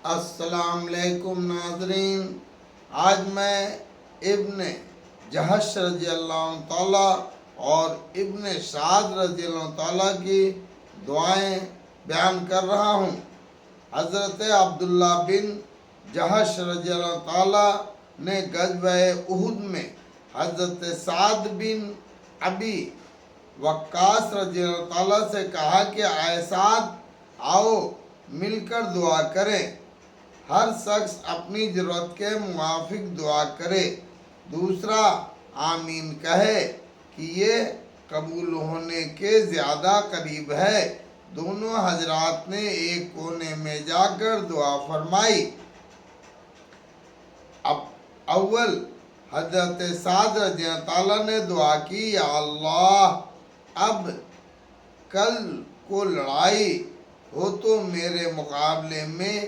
السلام علیکم ناظرین، آج میں ابن جہش رضی اللہ عنہ تعالیٰ اور ابن سعد رضی اللہ عنہ تعالیٰ کی دعائیں بیان کر رہا ہوں۔ حضرت عبداللہ بن جہش رضی اللہ عنہ تعالیٰ نے غزوہ احد میں حضرت سعد بن ابی وقاص رضی اللہ عنہ تعالیٰ سے کہا کہ اے سعد، آؤ مل کر دعا کریں، ہر شخص اپنی ضرورت کے موافق دعا کرے، دوسرا آمین کہے کہ یہ قبول ہونے کے زیادہ قریب ہے۔ دونوں حضرات نے ایک کونے میں جا کر دعا فرمائی۔ اول حضرت سعد رضی اللہ تعالیٰ نے دعا کی، یا اللہ، اب کل کو لڑائی ہو تو میرے مقابلے میں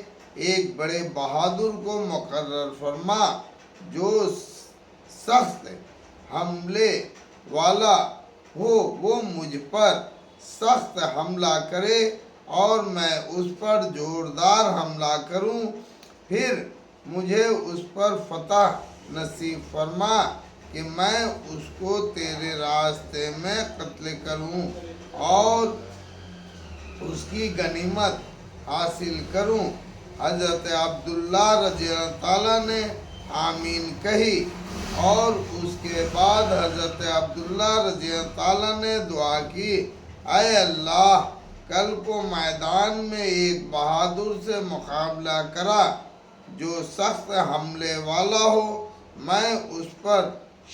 ایک بڑے بہادر کو مقرر فرما، جو سخت حملے والا ہو، وہ مجھ پر سخت حملہ کرے اور میں اس پر زوردار حملہ کروں، پھر مجھے اس پر فتح نصیب فرما کہ میں اس کو تیرے راستے میں قتل کروں اور اس کی غنیمت حاصل کروں۔ حضرت عبداللہ رضی اللہ تعالیٰ نے آمین کہی اور اس کے بعد حضرت عبداللہ رضی اللہ تعالیٰ نے دعا کی، اے اللہ، کل کو میدان میں ایک بہادر سے مقابلہ کرا جو سخت حملے والا ہو، میں اس پر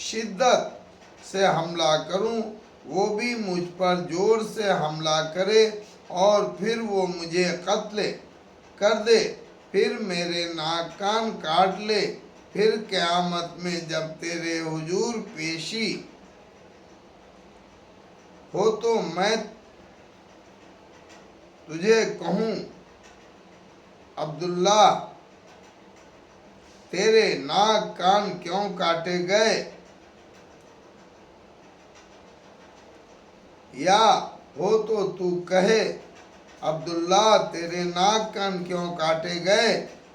شدت سے حملہ کروں، وہ بھی مجھ پر زور سے حملہ کرے اور پھر وہ مجھے قتل کر دے، پھر میرے ناک کان کاٹ لے، پھر قیامت میں جب تیرے حضور پیشی ہو تو میں تجھے کہوں، عبداللہ، تیرے ناک کان کیوں کاٹے گئے؟ یا ہو تو تو کہے، عبداللہ، تیرے ناک کان کیوں کاٹے گئے؟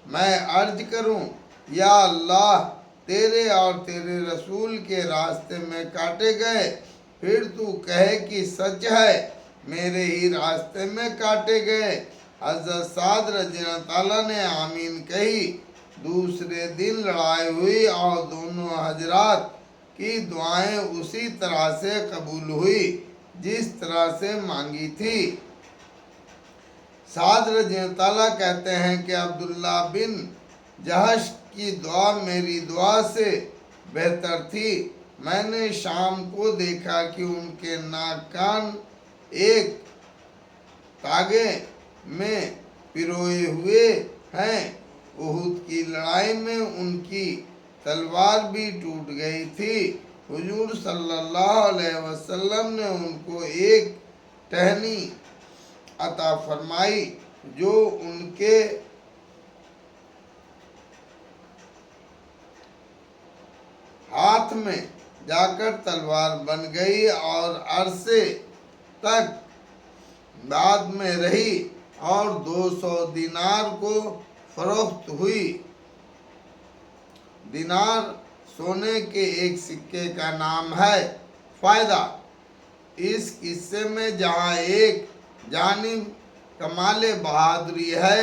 میں عرض کروں، یا اللہ، تیرے اور تیرے رسول کے راستے میں کاٹے گئے، پھر تو کہے کہ سچ ہے، میرے ہی راستے میں کاٹے گئے۔ حضرت سعد رضی اللہ تعالیٰ نے آمین کہی۔ دوسرے دن لڑائی ہوئی اور دونوں حضرات کی دعائیں اسی طرح سے قبول ہوئی جس طرح سے مانگی تھی۔ سعد رضی اللہ تعالیٰ کہتے ہیں کہ عبداللہ بن جہش کی دعا میری دعا سے بہتر تھی۔ میں نے شام کو دیکھا کہ ان کے ناک کان ایک تاگے میں پروئے ہوئے ہیں۔ احد کی لڑائی میں ان کی تلوار بھی ٹوٹ گئی تھی۔ حضور صلی اللہ علیہ وسلم نے ان کو ایک ٹہنی عطا فرمائی جو ان کے ہاتھ میں جا کر تلوار بن گئی اور عرصے تک بعد میں رہی اور 200 دینار کو فروخت ہوئی۔ دینار سونے کے ایک سکے کا نام ہے۔ فائدہ: اس قصے میں جہاں ایک جانب کمال بہادری ہے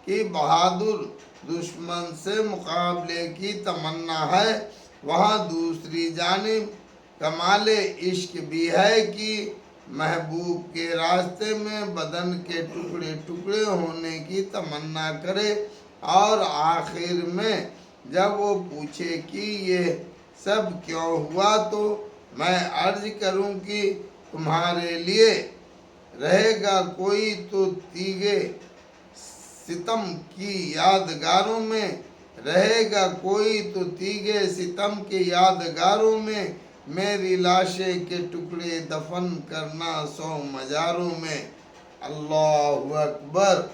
کہ بہادر دشمن سے مقابلے کی تمنا ہے، وہاں دوسری جانب کمال عشق بھی ہے کہ محبوب کے راستے میں بدن کے ٹکڑے ٹکڑے ہونے کی تمنا کرے، اور آخر میں جب وہ پوچھے کہ یہ سب کیوں ہوا تو میں عرض کروں کہ تمہارے لیے رہے گا کوئی تو تیغے ستم کی یادگاروں میں، رہے گا کوئی تو تیغے ستم کی یادگاروں میں، میری لاشیں کے ٹکڑے دفن کرنا 100 مزاروں میں۔ اللہ اکبر۔